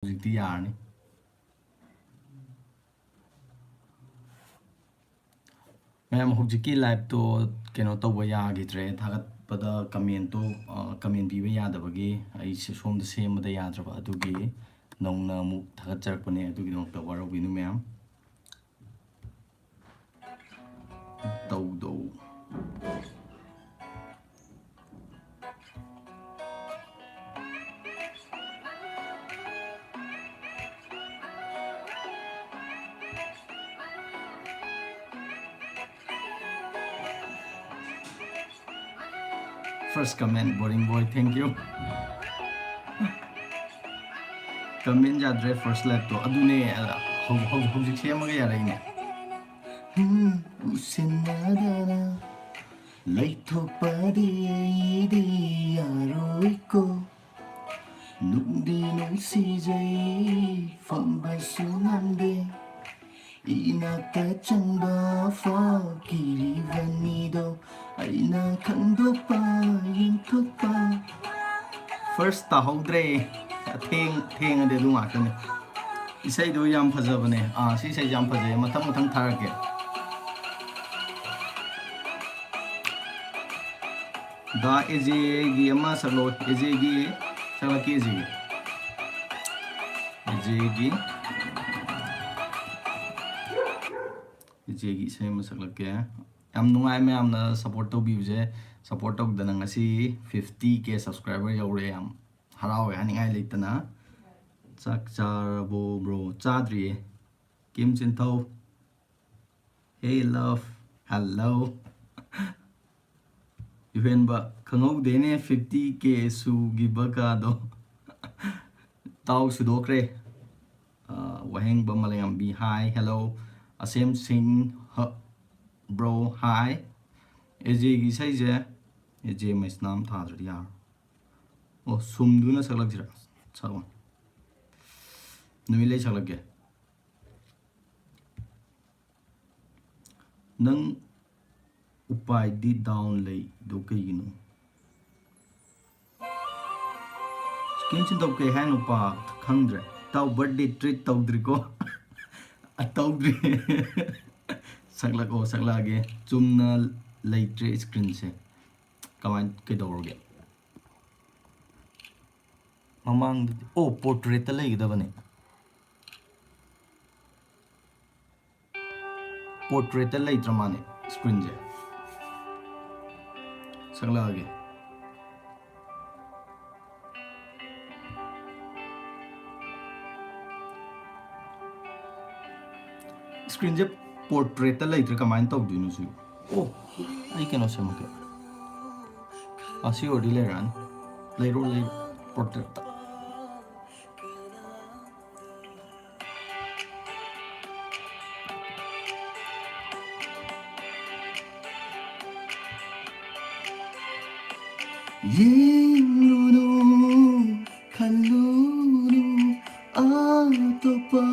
ꯍꯧꯖꯤꯛꯇꯤ ꯌꯥꯔꯅꯤ ꯃꯌꯥꯝ ꯍꯧꯖꯤꯛꯀꯤ ꯂꯥꯏꯚꯇꯣ ꯀꯩꯅꯣ ꯇꯧꯕ ꯌꯥꯈꯤꯗ꯭ꯔꯦ ꯊꯥꯒꯠꯄꯗ ꯀꯃꯦꯟꯇꯣ ꯀꯃꯦꯟ ꯄꯤꯕ ꯌꯥꯗꯕꯒꯤ ꯑꯩꯁꯦ ꯁꯣꯝꯗ ꯁꯦꯝꯕꯗ ꯌꯥꯗ꯭ꯔꯕ ꯑꯗꯨꯒꯤ ꯅꯧꯅ ꯑꯃꯨꯛ ꯊꯥꯒꯠꯆꯔꯛꯄꯅꯦ ꯑꯗꯨꯒꯤꯗꯃꯛꯇ ꯋꯥꯔꯧꯕꯤꯅꯨ ꯃꯌꯥꯝ ꯇꯧꯗꯧ First comment, boring boy, thank you. Comment yadre first live to adune hojik semaga yaraine. Usinadana laithopadi di yaroiko nungdi nungsijai fambasu ngamde inakta changba fa kirivanido aina khandokpa yintokpa. First tahodre theng ade du ngakane isai do yam phajabane si sai yam phajay mathang mathang tharake da eje gi ama salo eje gi salaki eje gi isai ma saklake yam nungai me yamna support to biuje support to dana ngasi 50k subscriber yaure yam harawe hainingai leitana chak charabo bro chadriye kim chinthau hey love hello Yuhenba khangau dene 50k su gibaga do tau sudokre waheng ba malayam bi hi hello asem sing bro hi eje gi sai je eje mais nam thadri yar o sumduna salak jira chawa numile salak nang upai di down lay do kaygino skin chin dok kay han upa khangdre taw birthday treat tawdri ko atawdri saklage chumna leitre screen se kamay kaydawroge mamang portrait ta laygidabane portrait ta laytramane screen je saklage screen je portrait ta laytre kamay tawdino su ai keno semake asi odi leran layro portrait ta Yinglunu kalunu atopa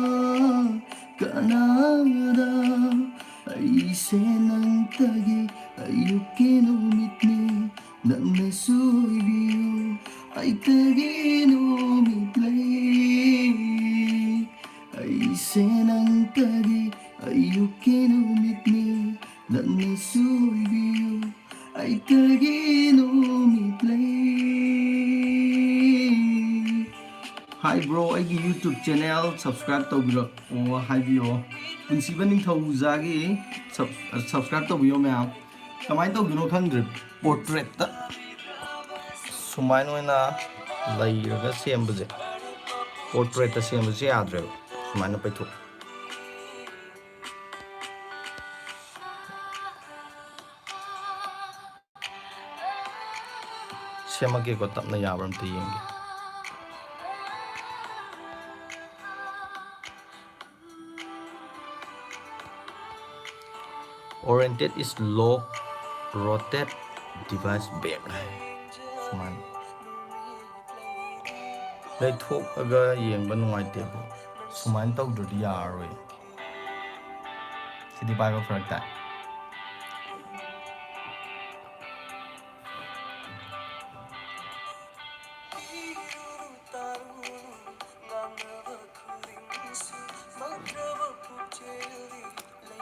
kanada aise nang tagi ayukino mitni nang nasuibiyo ay tagino mitlay aise nang tagi ayukino mitni nang nasuibiyo ay tagino mitlay. Hi bro, aigi YouTube channel subscribe to biro o hi bio punsiba ning thau zagi subscribe to bio ma'am kamai to biro khangdre portrait ta sumai noina lairaga sembuje portrait ta sembuje yadre sumai na paitho semage ko tapna yabram te yenge oriented is low rotate device back suman lay thok aga yeng ba nuai te bo suman taw du yaroi sidi bai ba farak ta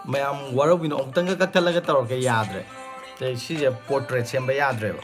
mayam warabino amtanga kakalaga tawrka yadre te sije portrait semba yadreba